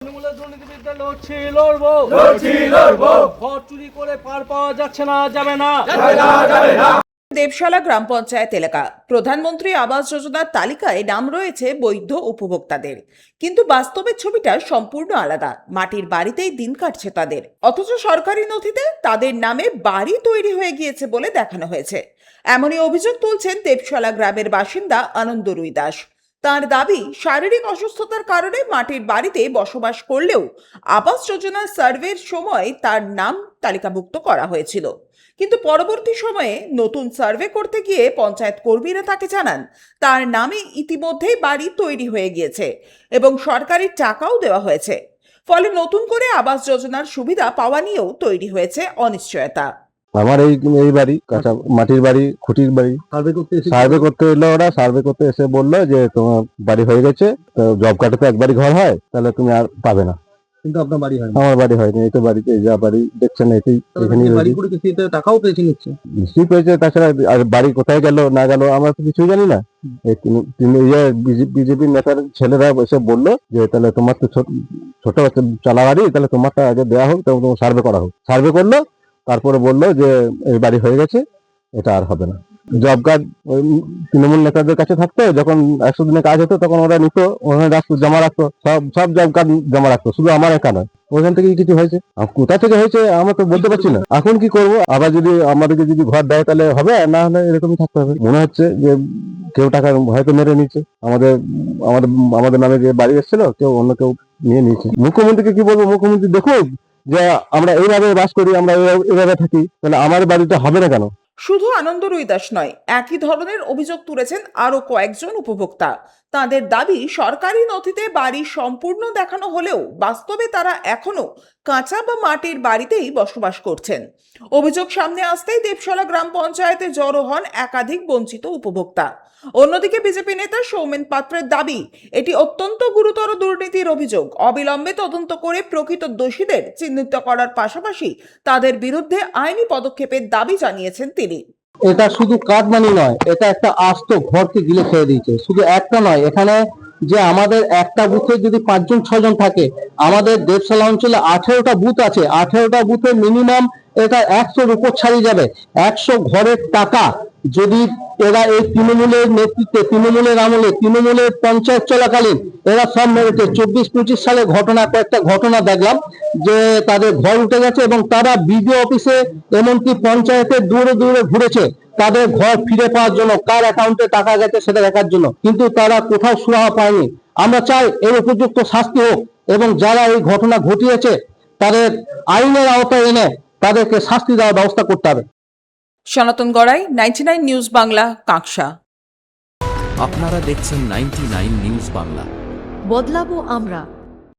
তৃণমূলের দুর্নীতিবিরুদ্ধে লড়বো ভোট চুরি করে পার পাওয়া যাচ্ছে না, যাবে না। দেবশালা গ্রাম পঞ্চায়েত এলাকা প্রধানমন্ত্রী আবাস যোজনার তালিকায় নাম রয়েছে বৈধ উপভোক্তাদের, কিন্তু বাস্তবের ছবিটা সম্পূর্ণ আলাদা। মাটির বাড়িতেই দিন কাটছে তাদের, অথচ সরকারি নথিতে তাদের নামে বাড়ি তৈরি হয়ে গিয়েছে বলে দেখানো হয়েছে। এমনই অভিযোগ তুলছেন দেবশালা গ্রামের বাসিন্দা আনন্দ রুই দাস। তার দাবি, শারীরিক অসুস্থতার কারণে মাটির বাড়িতে বসবাস করলেও আবাস যোজনার সার্ভের সময় তার নাম তালিকাভুক্ত করা হয়েছিল, কিন্তু পরবর্তী সময়ে নতুন সার্ভে করতে গিয়ে পঞ্চায়েত কর্মীরা তাকে জানান তার নামে ইতিমধ্যেই বাড়ি তৈরি হয়ে গিয়েছে এবং সরকারি টাকাও দেওয়া হয়েছে। ফলে নতুন করে আবাস যোজনার সুবিধা পাওয়া নিয়েও তৈরি হয়েছে অনিশ্চয়তা। আমার এই বাড়ি কাঁচা মাটির বাড়ি, খুঁটির বাড়ি। সার্ভে করতে এলো ওরা, সার্ভে করতে এসে বললো যে তোমার বাড়ি হয়ে গেছে, তো জব কার্ডে তো একবারই ঘর হয়, তাহলে তুমি আর পাবে না। কিন্তু আপনার বাড়ি হয়নি। আমার বাড়ি হয়নি, এই তো বাড়িতে যা বাড়ি দেখছেন এটাই, এখানেই বাড়ি করে কিস্তিতে টাকাও পেয়েছে নিচ্ছে। নিশ্চয়ই পেয়েছে, তাছাড়া আর বাড়ি কোথায় গেল না গেল আমরা তো কিছুই জানি না। বিজেপি নেতার ছেলেরা এসে বললো যে তাহলে তোমার তো ছোট চালা বাড়ি, তাহলে তোমারটা আগে দেওয়া হোক, তখন তোমার সার্ভে করা হোক। সার্ভে করলো, তারপরে বললো যে এই বাড়ি হয়ে গেছে, এটা আর হবে না। জব কার্ড ওই তৃণমূল নেতাদের কাছে থাকতো, যখন 100 দিনের কাজ হতো তখন ওরা নিত, ওখানে রাখতো, জমা রাখতো, সব জব কার্ড জমা রাখতো, শুধু আমার একা নয়। ওখান থেকে কিছু হয়েছে, কোথা থেকে হয়েছে আমরা তো বলতে পারছি না। এখন কি করব, আবার যদি আমাদেরকে যদি ঘর দেয় তাহলে হবে, না হলে এরকমই থাকতে হবে। মনে হচ্ছে যে কেউ টাকা হয়তো মেরে নিচ্ছে, আমাদের আমাদের আমাদের নামে যে বাড়ি এসেছিল কেউ অন্য কেউ নিয়ে নিয়েছে। মুখ্যমন্ত্রীকে কি বলবো, মুখ্যমন্ত্রী দেখুক যে আমরা এইভাবে বাস করি, আমরা এইভাবে থাকি, তাহলে আমার বাড়িটা হবে না কেন? শুধু আনন্দ রুই দাস নয়, একই ধরনের অভিযোগ তুলেছেন আরো কয়েকজন উপভোক্তা। তাদের দাবি, সরকারি নথিতে বাড়ি সম্পূর্ণ দেখানো হলেও বাস্তবে তারা এখনো কাঁচা বা মাটির বাড়িতেই বসবাস করছেন। অভিযোগ সামনে আসতেই দেবশালা গ্রাম পঞ্চায়েতে জড়ো হন একাধিক বঞ্চিত উপভোক্তা। অন্যদিকে বিজেপি নেতা সৌমেন পাত্রের দাবি, এটি অত্যন্ত গুরুতর দুর্নীতির অভিযোগ। অবিলম্বে তদন্ত করে প্রকৃত দোষীদের চিহ্নিত করার পাশাপাশি তাদের বিরুদ্ধে আইনি পদক্ষেপের দাবি জানিয়েছেন তিনি। এটা শুধু কাটমানি নয়, এটা একটা আস্ত ঘরকে গিলে খেয়ে দিয়েছে। শুধু একটা নয়, এখানে যে আমাদের একটা বুথে যদি 5 জন 6 জন থাকে, আমাদের দেবশালা অঞ্চলে 18টা বুথ আছে। 18টা বুথে মিনিমাম এটা 100-র উপর ছাড়িয়ে যাবে। 100 ঘরের টাকা যদি এরা এই তৃণমূলের নেতৃত্বে, তৃণমূলের আমলে, তৃণমূলের পঞ্চায়েত চলাকালীন এরা সব মেরেছে। 24-25 সালে কয়েকটা ঘটনা দেখলাম যে তাদের ঘর উঠে গেছে এবং তারা বিডিও অফিসে এমনকি পঞ্চায়েতে দূরে দূরে ঘুরেছে তাদের ঘর ফিরে পাওয়ার জন্য, কার অ্যাকাউন্টে টাকা গেছে সেটা দেখার জন্য, কিন্তু তারা কোথাও সুরাহা পায়নি। আমরা চাই এর উপযুক্ত শাস্তি হোক এবং যারা এই ঘটনা ঘটিয়েছে তাদের আইনের আওতায় এনে তাদেরকে শাস্তি দেওয়ার ব্যবস্থা করতে হবে। সনাতন গড়াই, 99 নিউজ বাংলা, কাঁকসা। আপনারা দেখছেন 99 নিউজ বাংলা। বদলাবো আমরা।